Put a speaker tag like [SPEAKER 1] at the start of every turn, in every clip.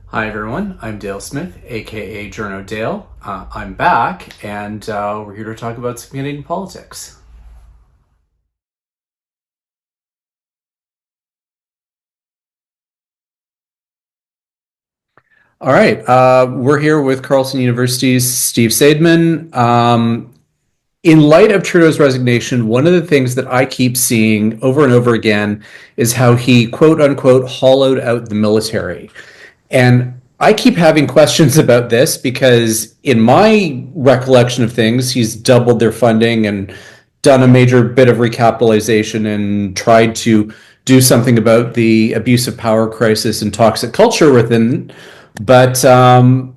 [SPEAKER 1] Hi everyone, I'm Dale Smith, aka Journo Dale. I'm back, and we're here to talk about some Canadian politics. All right, we're here with Carleton University's Steve Saideman. In light of Trudeau's resignation, one of the things that I keep seeing over and over again is how he quote unquote hollowed out the military. And I keep having questions about this because, in my recollection of things, he's doubled their funding and done a major bit of recapitalization and tried to do something about the abuse of power crisis and toxic culture within. But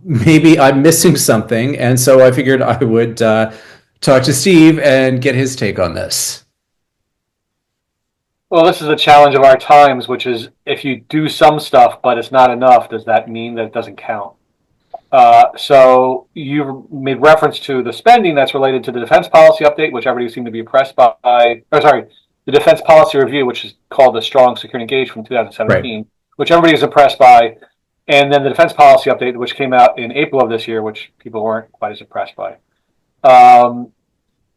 [SPEAKER 1] maybe I'm missing something. And so I figured I would talk to Steve and get his take on this.
[SPEAKER 2] Well, this is a challenge of our times, which is if you do some stuff but it's not enough, does that mean that it doesn't count? So you made reference to the spending that's related to the defense policy update, which everybody seemed to be impressed by. Or sorry, the defense policy review, which is called the Strong Security Engage from
[SPEAKER 1] Right.
[SPEAKER 2] 2017, which everybody is impressed by, and then the defense policy update, which came out in April of this year, which people weren't quite as impressed by. Um,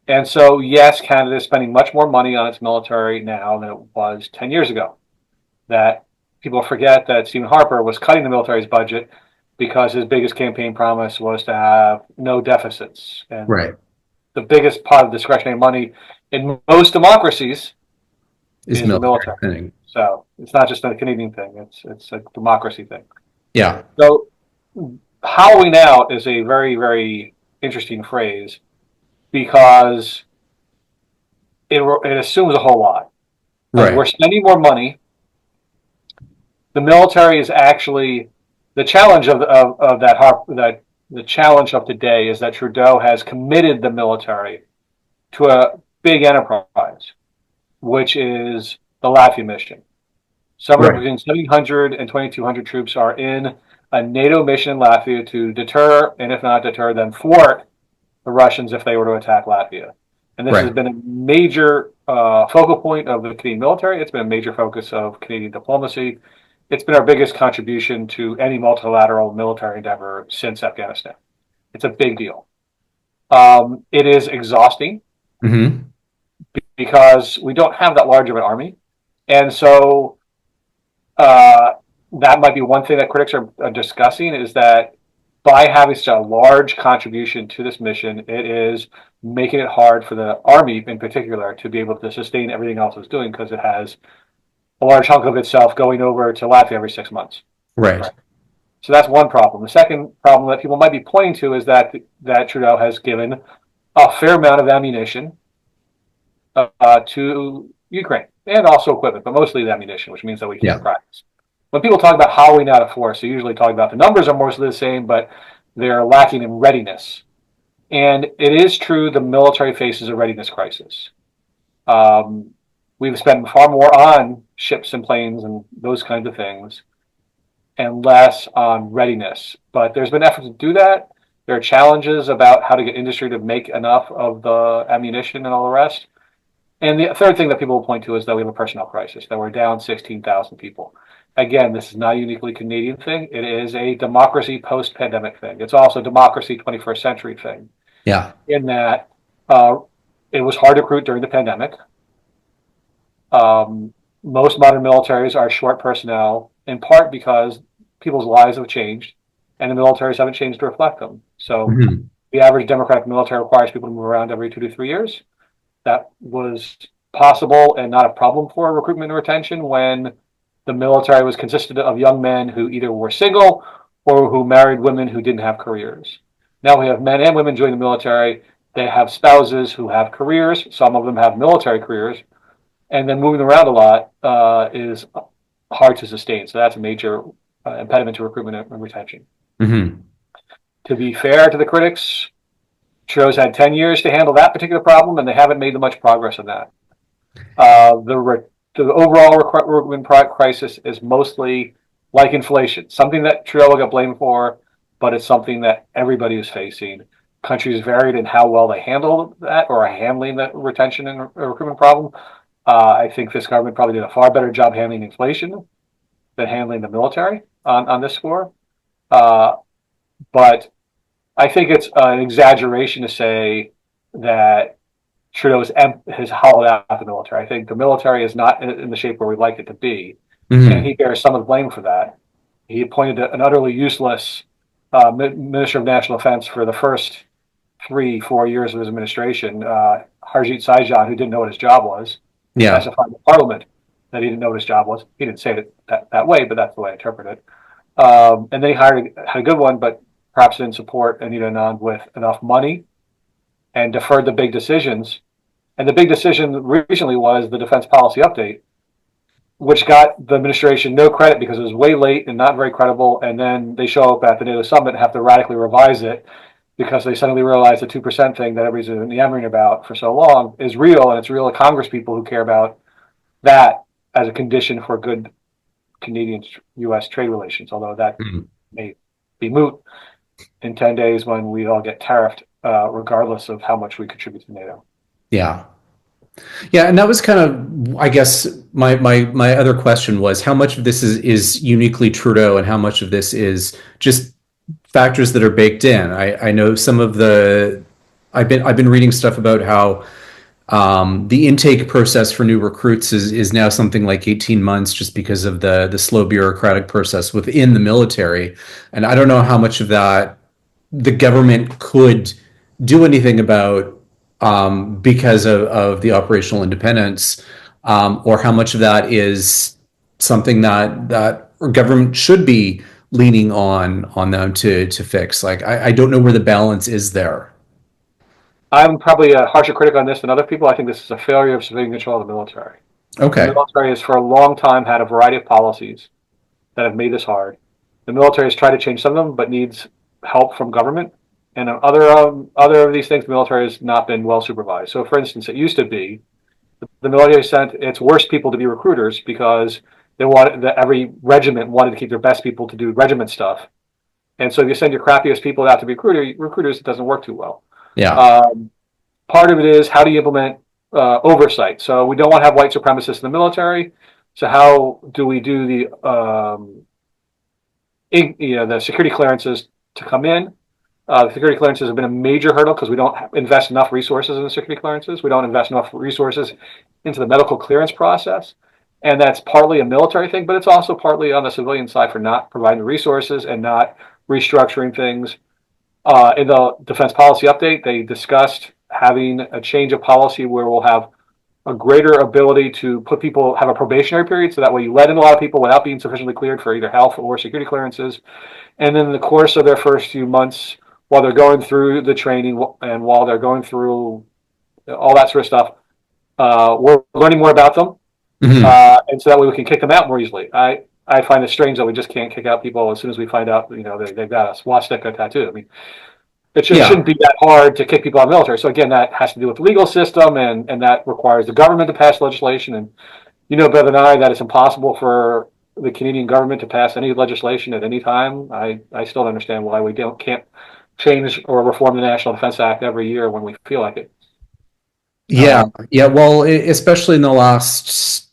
[SPEAKER 2] and so, yes, Canada is spending much more money on its military now than it was 10 years ago. That people forget that Stephen Harper was cutting the military's budget because his biggest campaign promise was to have no deficits. And
[SPEAKER 1] Right.
[SPEAKER 2] the biggest pot of discretionary money in most democracies
[SPEAKER 1] Is
[SPEAKER 2] is the
[SPEAKER 1] military
[SPEAKER 2] military.
[SPEAKER 1] thing.
[SPEAKER 2] So it's not just a Canadian thing, it's a democracy thing.
[SPEAKER 1] Yeah.
[SPEAKER 2] So hollowing out is a very, very interesting phrase because it assumes a whole lot. Like
[SPEAKER 1] Right.
[SPEAKER 2] we're spending more money. The military is actually the challenge of that the challenge of today is that Trudeau has committed the military to a big enterprise, which is the Lafia Mission. Somewhere
[SPEAKER 1] Right.
[SPEAKER 2] between 700 and 2,200 troops are in a NATO mission in Latvia to deter, and if not deter, then thwart the Russians if they were to attack Latvia. And this has
[SPEAKER 1] Right.
[SPEAKER 2] been a major focal point of the Canadian military. It's been a major focus of Canadian diplomacy. It's been our biggest contribution to any multilateral military endeavor since Afghanistan. It's a big deal. It is exhausting
[SPEAKER 1] Hmm.
[SPEAKER 2] because we don't have that large of an army. And so uh, that might be one thing that critics are discussing is that by having such a large contribution to this mission, it is making it hard for the Army in particular to be able to sustain everything else it's doing because it has a large chunk of itself going over to Latvia every 6 months.
[SPEAKER 1] Right.
[SPEAKER 2] Right. So that's one problem. The second problem that people might be pointing to is that Trudeau has given a fair amount of ammunition to Ukraine and also equipment, but mostly the ammunition, which means that we can't
[SPEAKER 1] Yeah.
[SPEAKER 2] practice. When people talk about hollowing out a force, they usually talk about the numbers are mostly the same, but they're lacking in readiness. And it is true the military faces a readiness crisis. Um, we've spent far more on ships and planes and those kinds of things and less on readiness. But there's been efforts to do that. There are challenges about how to get industry to make enough of the ammunition and all the rest. And the third thing that people will point to is that we have a personnel crisis, that we're down 16,000 people. Again, this is not a uniquely Canadian thing. It is a democracy post-pandemic thing. It's also a democracy 21st century thing
[SPEAKER 1] Yeah.
[SPEAKER 2] in that uh, it was hard to recruit during the pandemic. Um, Most modern militaries are short personnel, in part because people's lives have changed and the militaries haven't changed to reflect them. So
[SPEAKER 1] Hmm.
[SPEAKER 2] the average democratic military requires people to move around every 2 to 3 years. That was possible and not a problem for recruitment and retention when the military was consisted of young men who either were single or who married women who didn't have careers. Now we have men and women join the military. They have spouses who have careers. Some of them have military careers. And then moving around a lot is hard to sustain. So that's a major impediment to recruitment and retention.
[SPEAKER 1] Hmm.
[SPEAKER 2] To be fair to the critics, Trudeau's had 10 years to handle that particular problem, and they haven't made much progress on that. The overall recruitment crisis is mostly like inflation, something that Trudeau got blamed for, but it's something that everybody is facing. Countries varied in how well they handle that or are handling the retention and recruitment problem. I think this government probably did a far better job handling inflation than handling the military on this score. But I think it's an exaggeration to say that Trudeau has hollowed out the military. I think the military is not in the shape where we'd like it to be, and he bears some of the blame for that. He appointed an utterly useless Minister of National Defense for the first 3-4 years of his administration, Harjit Saideman, who didn't know what his job was,
[SPEAKER 1] Yeah.
[SPEAKER 2] testified in Parliament that he didn't know what his job was. He didn't say it that way, but that's the way I interpret it. And then he had a good one, but perhaps didn't support Anita Anand with enough money and deferred the big decisions. And the big decision recently was the defense policy update, which got the administration no credit because it was way late and not very credible. And then they show up at the NATO summit and have to radically revise it because they suddenly realize the 2% thing that everybody's been yammering about for so long is real, and it's real to Congress people who care about that as a condition for good Canadian-U.S. trade relations, although that may be moot in 10 days when we all get tariffed, regardless of how much we contribute to NATO.
[SPEAKER 1] Yeah. Yeah, and that was kind of, I guess, my other question was how much of this is uniquely Trudeau and how much of this is just factors that are baked in. I know some of the I've been reading stuff about how the intake process for new recruits is now something like 18 months just because of the slow bureaucratic process within the military. And I don't know how much of that the government could do anything about because of the operational independence, or how much of that is something that government should be leaning on them to fix. Like I don't know where the balance is there.
[SPEAKER 2] I'm probably a harsher critic on this than other people. I think this is a failure of civilian control of the military.
[SPEAKER 1] Okay.
[SPEAKER 2] The military has for a long time had a variety of policies that have made this hard. The military has tried to change some of them, but needs help from government. And other of these things, the military has not been well supervised. So, for instance, it used to be the military sent its worst people to be recruiters because they wanted every regiment wanted to keep their best people to do regiment stuff. And so, if you send your crappiest people out to be recruiters, it doesn't work too well.
[SPEAKER 1] Yeah.
[SPEAKER 2] Part of it is how do you implement oversight? So we don't want to have white supremacists in the military. So how do we do the security clearances to come in? The security clearances have been a major hurdle because we don't invest enough resources in the security clearances. We don't invest enough resources into the medical clearance process. And that's partly a military thing, but it's also partly on the civilian side for not providing the resources and not restructuring things. In the defense policy update, they discussed having a change of policy where we'll have a greater ability to have a probationary period, so that way you let in a lot of people without being sufficiently cleared for either health or security clearances. And then in the course of their first few months, while they're going through the training and while they're going through all that sort of stuff, we're learning more about them. And so that way we can kick them out more easily. I find it strange that we just can't kick out people as soon as we find out, they've got a swastika tattoo. I mean, it shouldn't be that hard to kick people out of the military. So again, that has to do with the legal system, and that requires the government to pass legislation. And you know better than I that it's impossible for the Canadian government to pass any legislation at any time. I still don't understand why we can't change or reform the National Defense Act every year when we feel like it.
[SPEAKER 1] Yeah. Yeah. Well, especially in the last,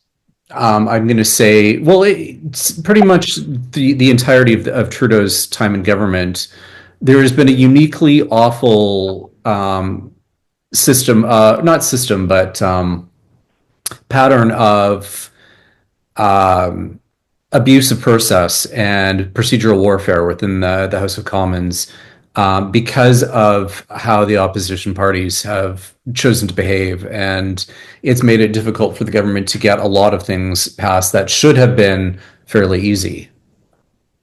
[SPEAKER 1] I'm going to say, well, it's pretty much the entirety of Trudeau's time in government. There has been a uniquely awful system, not system, but pattern of abuse of process and procedural warfare within the House of Commons because of how the opposition parties have chosen to behave. And it's made it difficult for the government to get a lot of things passed that should have been fairly easy.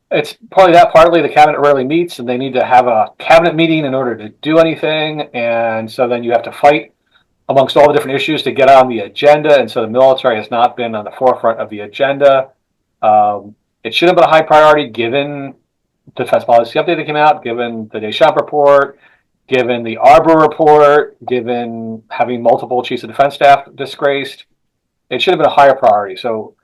[SPEAKER 2] It's partly the cabinet rarely meets, and they need to have a cabinet meeting in order to do anything. And so then you have to fight amongst all the different issues to get on the agenda. And so the military has not been on the forefront of the agenda. It should have been a high priority given the defense policy update that came out, given the Deschamps report, given the Arbor report, given having multiple chiefs of defense staff disgraced. It should have been a higher priority. So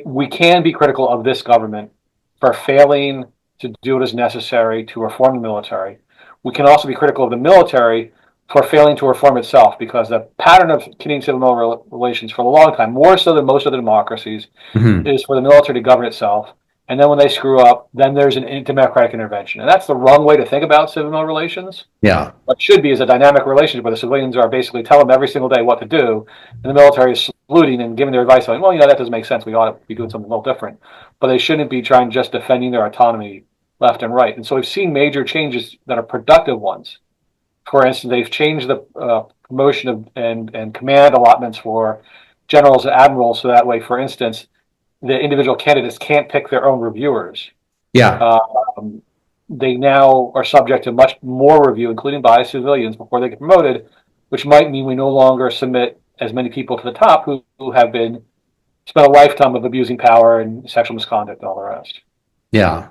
[SPEAKER 2] we can be critical of this government for failing to do what is necessary to reform the military. We can also be critical of the military for failing to reform itself, because the pattern of Canadian civil relations for a long time, more so than most other democracies, is for the military to govern itself And then when they screw up, then there's an democratic intervention. And that's the wrong way to think about civil military relations.
[SPEAKER 1] Yeah.
[SPEAKER 2] What should be is a dynamic relationship where the civilians are basically telling them every single day what to do, and the military is saluting and giving their advice, saying, well, that doesn't make sense. We ought to be doing something a little different. But they shouldn't be trying just defending their autonomy left and right. And so we've seen major changes that are productive ones. For instance, they've changed the promotion of, and command allotments for generals and admirals, so that way, for instance, the individual candidates can't pick their own reviewers.
[SPEAKER 1] Yeah.
[SPEAKER 2] They now are subject to much more review, including by civilians, before they get promoted, which might mean we no longer submit as many people to the top who have been spent a lifetime of abusing power and sexual misconduct and all the rest.
[SPEAKER 1] Yeah.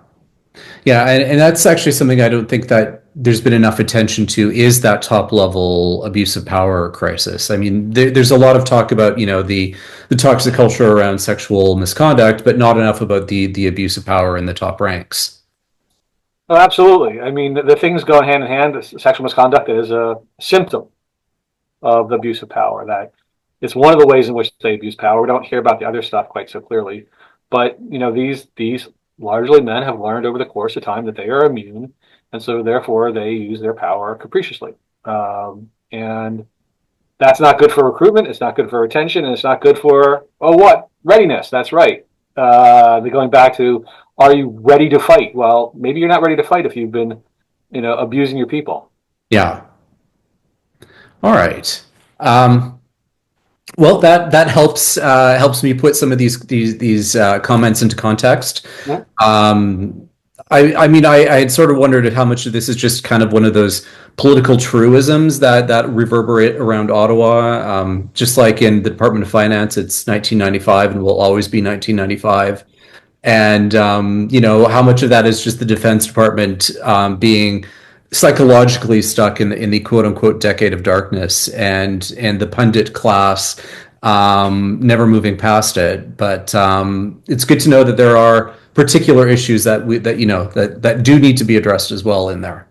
[SPEAKER 1] Yeah, and that's actually something I don't think that there's been enough attention to, is that top level abuse of power crisis. I mean, there's a lot of talk about, the toxic culture around sexual misconduct, but not enough about the abuse of power in the top ranks.
[SPEAKER 2] Oh, absolutely. I mean, the things go hand in hand. Sexual misconduct is a symptom of the abuse of power. That it's one of the ways in which they abuse power. We don't hear about the other stuff quite so clearly, but these largely men have learned over the course of time that they are immune, and so therefore they use their power capriciously. And that's not good for recruitment. It's not good for retention, and it's not good for readiness. That's right. They're going back to, are you ready to fight? Well, maybe you're not ready to fight if you've been, abusing your people.
[SPEAKER 1] Yeah. All right. Well, that helps me put some of these comments into context.
[SPEAKER 2] Yeah.
[SPEAKER 1] I mean, I had sort of wondered how much of this is just kind of one of those political truisms that reverberate around Ottawa. Just like in the Department of Finance, it's 1995 and will always be 1995. And how much of that is just the Defense Department being psychologically stuck in the quote unquote decade of darkness, and the pundit class never moving past it. But it's good to know that there are particular issues that do need to be addressed as well in there.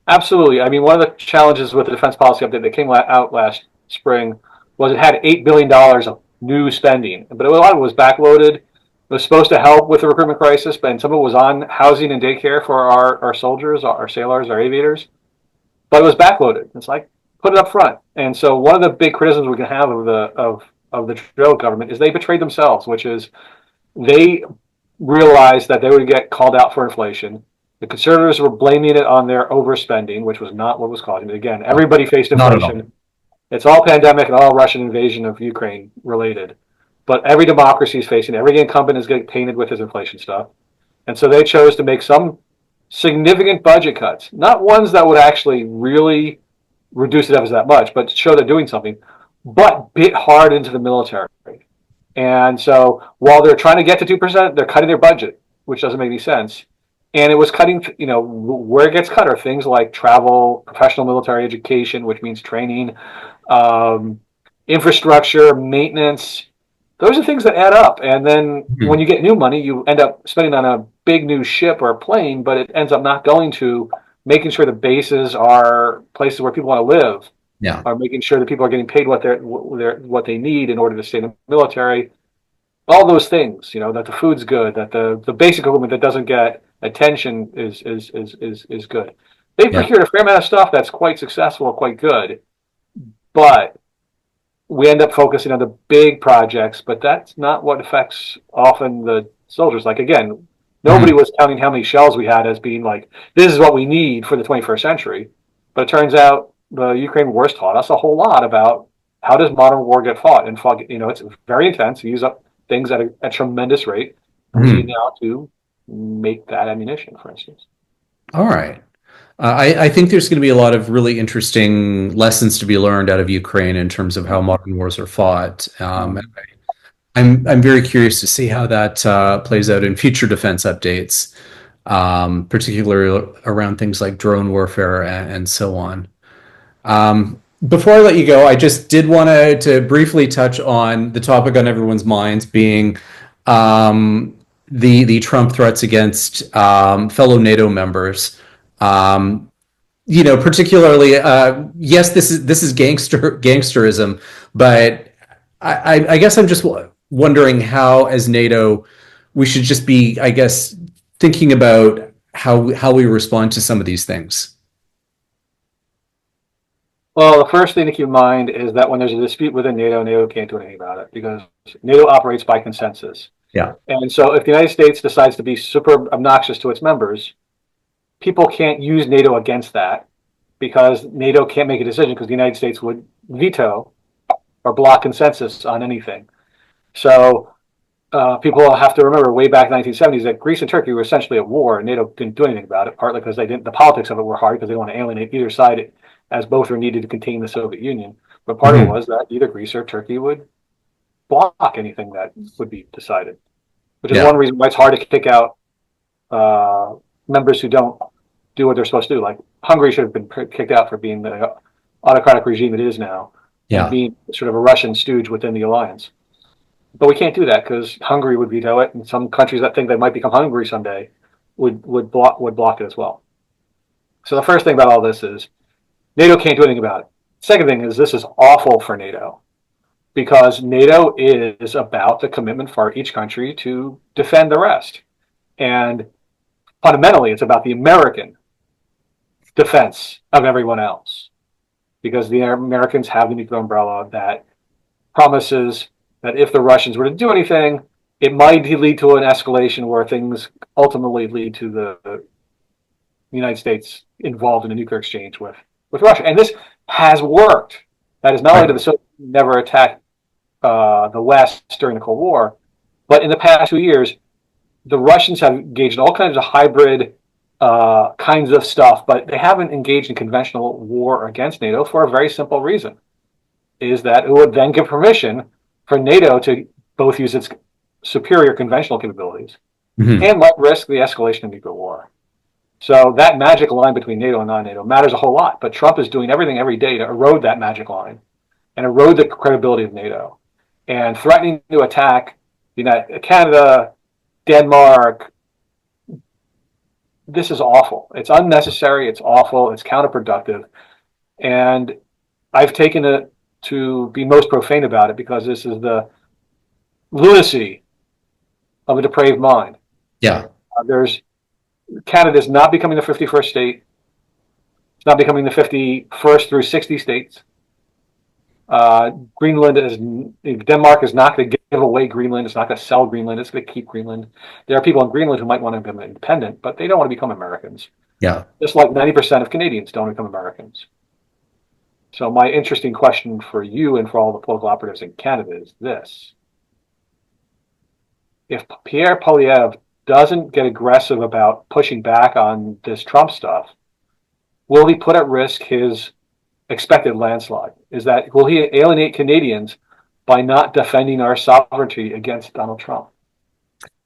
[SPEAKER 2] Absolutely. I mean, one of the challenges with the defense policy update that came out last spring was it had $8 billion of new spending, but a lot of it was backloaded. It was supposed to help with the recruitment crisis, but some of it was on housing and daycare for our soldiers, our sailors, our aviators. But it was backloaded. It's like, put it up front. And so one of the big criticisms we can have of the Trudeau government is they betrayed themselves, which is they realized that they would get called out for inflation. The Conservatives were blaming it on their overspending, which was not what was causing it. Again, everybody faced inflation. It's all pandemic and all Russian invasion of Ukraine related. But every democracy is facing it. Every incumbent is getting painted with his inflation stuff. And so they chose to make some significant budget cuts, not ones that would actually really reduce the deficit that much, but show they're doing something, but bit hard into the military. And so while they're trying to get to 2%, they're cutting their budget, which doesn't make any sense. And it was cutting, where it gets cut are things like travel, professional military education, which means training, infrastructure, maintenance. Those are things that add up. And then when you get new money, you end up spending on a big new ship or a plane, but it ends up not going to making sure the bases are places where people want to live.
[SPEAKER 1] Yeah.
[SPEAKER 2] Are making sure that people are getting paid what they need in order to stay in the military. All those things, that the food's good, that the basic equipment that doesn't get attention is good. They've procured a fair amount of stuff that's quite successful, quite good, but we end up focusing on the big projects, but that's not what affects often the soldiers. Like, again, nobody was counting how many shells we had as being like, this is what we need for the 21st century. But it turns out the Ukraine wars taught us a whole lot about how does modern war get fought. And it's very intense. You use up things at a tremendous rate. We need now to make that ammunition, for instance.
[SPEAKER 1] All right. I think there's going to be a lot of really interesting lessons to be learned out of Ukraine in terms of how modern wars are fought. I'm very curious to see how that plays out in future defense updates, particularly around things like drone warfare and so on. Before I let you go, I just did want to briefly touch on the topic on everyone's minds, being the Trump threats against fellow NATO members. Particularly, yes, this is gangsterism, but I guess I'm just wondering how, as NATO, we should just be, I guess, thinking about how we respond to some of these things?
[SPEAKER 2] Well, the first thing to keep in mind is that when there's a dispute within NATO, NATO can't do anything about it because NATO operates by consensus.
[SPEAKER 1] Yeah.
[SPEAKER 2] And so if the United States decides to be super obnoxious to its members, people can't use NATO against that because NATO can't make a decision because the United States would veto or block consensus on anything. So people have to remember way back in the 1970s that Greece and Turkey were essentially at war and NATO didn't do anything about it, partly because they didn't, the politics of it were hard because they didn't want to alienate either side as both were needed to contain the Soviet Union. But part of it was that either Greece or Turkey would block anything that would be decided, which is one reason why it's hard to kick out members who don't do what they're supposed to do. Like Hungary should have been kicked out for being the autocratic regime it is now, and being sort of a Russian stooge within the alliance. But we can't do that because Hungary would veto it, and some countries that think they might become Hungary someday would block it as well. So the first thing about all this is NATO can't do anything about it. Second thing is this is awful for NATO because NATO is about the commitment for each country to defend the rest. And fundamentally, it's about the American defense of everyone else because the Americans have the nuclear umbrella that promises that if the Russians were to do anything, it might lead to an escalation where things ultimately lead to the United States involved in a nuclear exchange with Russia. And this has worked. That is not only did the Soviets never attack the West during the Cold War, but in the past 2 years, the Russians have engaged in all kinds of hybrid kinds of stuff, but they haven't engaged in conventional war against NATO for a very simple reason, is that it would then give permission for NATO to both use its superior conventional capabilities and might risk the escalation of nuclear war. So that magic line between NATO and non-NATO matters a whole lot, but Trump is doing everything every day to erode that magic line and erode the credibility of NATO and threatening to attack Canada, Denmark. This is awful. It's unnecessary. It's awful. It's counterproductive. And I've taken it to be most profane about it because this is the lunacy of a depraved mind.
[SPEAKER 1] Yeah.
[SPEAKER 2] Canada is not becoming the 51st state. It's not becoming the 51st through 60 states. Denmark is not going to give away Greenland. It's not going to sell Greenland. It's going to keep Greenland. There are people in Greenland who might want to become independent, but they don't want to become Americans.
[SPEAKER 1] Yeah.
[SPEAKER 2] Just like 90% of Canadians don't become Americans. So my interesting question for you and for all the political operatives in Canada is this. If Pierre Poilievre doesn't get aggressive about pushing back on this Trump stuff, will he put at risk his expected landslide? Will he alienate Canadians by not defending our sovereignty against Donald Trump?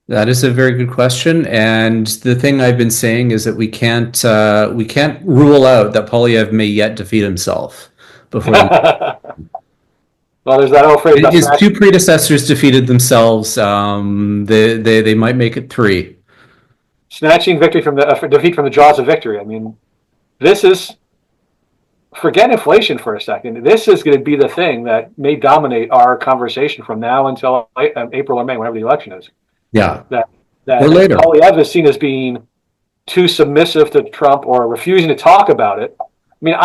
[SPEAKER 1] That is a very good question, and the thing I've been saying is that we can't rule out that Poilievre may yet defeat himself before.
[SPEAKER 2] Well, there's that old phrase.
[SPEAKER 1] His two predecessors defeated themselves. They might make it three.
[SPEAKER 2] Snatching victory from defeat from the jaws of victory. I mean, this is, forget inflation for a second. This is going to be the thing that may dominate our conversation from now until April or May, whenever the election is.
[SPEAKER 1] Yeah.
[SPEAKER 2] That
[SPEAKER 1] or later.
[SPEAKER 2] Poilievre is seen as being too submissive to Trump or refusing to talk about it. I mean,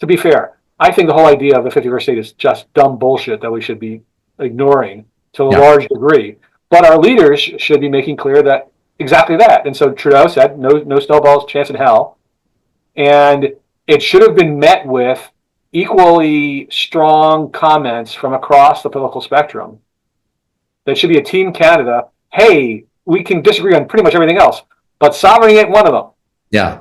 [SPEAKER 2] to be fair, I think the whole idea of the 51st state is just dumb bullshit that we should be ignoring to a large degree. But our leaders should be making clear that exactly that. And so Trudeau said, no snowball's chance in hell. And it should have been met with equally strong comments from across the political spectrum. There should be a Team Canada. Hey, we can disagree on pretty much everything else, but sovereignty ain't one of them.
[SPEAKER 1] Yeah.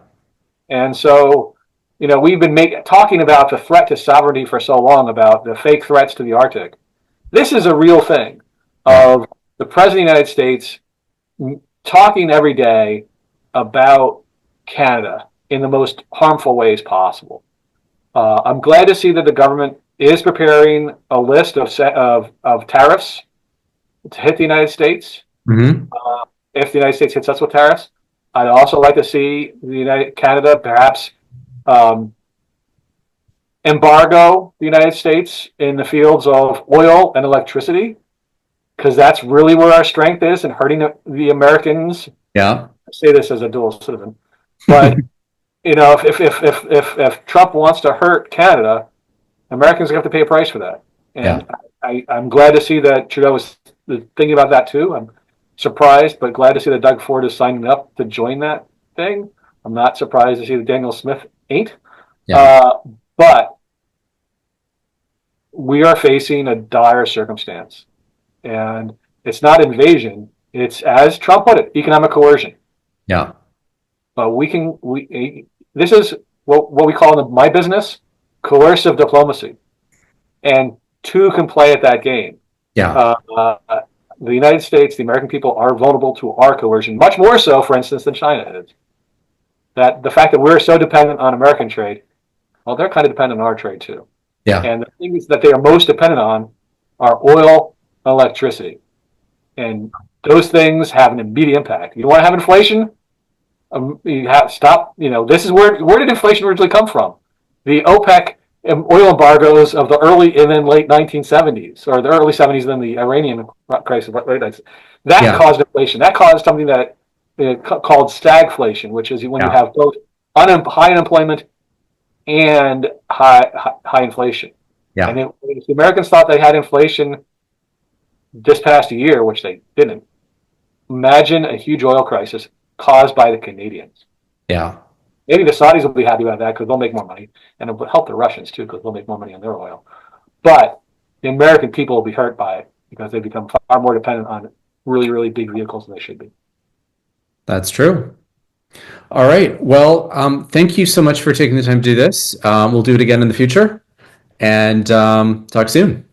[SPEAKER 2] And so, we've been talking about the threat to sovereignty for so long, about the fake threats to the Arctic. This is a real thing of the President of the United States talking every day about Canada in the most harmful ways possible. I'm glad to see that the government is preparing a list of tariffs to hit the United States. If the United States hits us with tariffs, I'd also like to see Canada perhaps embargo the United States in the fields of oil and electricity because that's really where our strength is in hurting the Americans.
[SPEAKER 1] Yeah.
[SPEAKER 2] I say this as a dual citizen, but if Trump wants to hurt Canada, Americans have to pay a price for that.
[SPEAKER 1] Yeah.
[SPEAKER 2] And I'm glad to see that Trudeau is thinking about that too. I'm surprised, but glad to see that Doug Ford is signing up to join that thing. I'm not surprised to see that Daniel Smith ain't.
[SPEAKER 1] Yeah.
[SPEAKER 2] But we are facing a dire circumstance. And it's not invasion. It's, as Trump put it, economic coercion.
[SPEAKER 1] Yeah.
[SPEAKER 2] But this is what we call in my business coercive diplomacy. And two can play at that game.
[SPEAKER 1] Yeah.
[SPEAKER 2] The United States, the American people are vulnerable to our coercion, much more so, for instance, than China is. That the fact that we're so dependent on American trade, well, they're kind of dependent on our trade too.
[SPEAKER 1] Yeah.
[SPEAKER 2] And the things that they are most dependent on are oil and electricity. And those things have an immediate impact. You want to have inflation? You have stop. This is where did inflation originally come from? The OPEC oil embargoes of the early and then late 1970s, or the early 70s, then the Iranian crisis. That caused inflation. That caused something that called stagflation, which is when you have both high unemployment and high inflation.
[SPEAKER 1] Yeah.
[SPEAKER 2] And if the Americans thought they had inflation this past year, which they didn't, imagine a huge oil crisis caused by the Canadians.
[SPEAKER 1] Yeah.
[SPEAKER 2] Maybe the Saudis will be happy about that because they'll make more money, and it will help the Russians too because they'll make more money on their oil. But the American people will be hurt by it because they become far more dependent on really, really big vehicles than they should be.
[SPEAKER 1] That's true. All right. Well, thank you so much for taking the time to do this. We'll do it again in the future, and talk soon.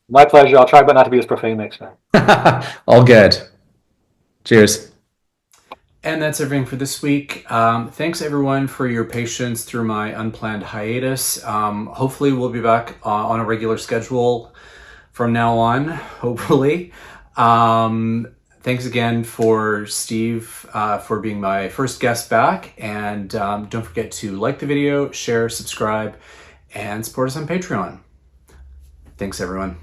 [SPEAKER 2] My pleasure. I'll try but not to be as profane next time.
[SPEAKER 1] All good. Cheers. And that's everything for this week. Thanks everyone for your patience through my unplanned hiatus. Hopefully we'll be back on a regular schedule from now on, hopefully. Thanks again for Steve for being my first guest back. And don't forget to like the video, share, subscribe, and support us on Patreon. Thanks everyone.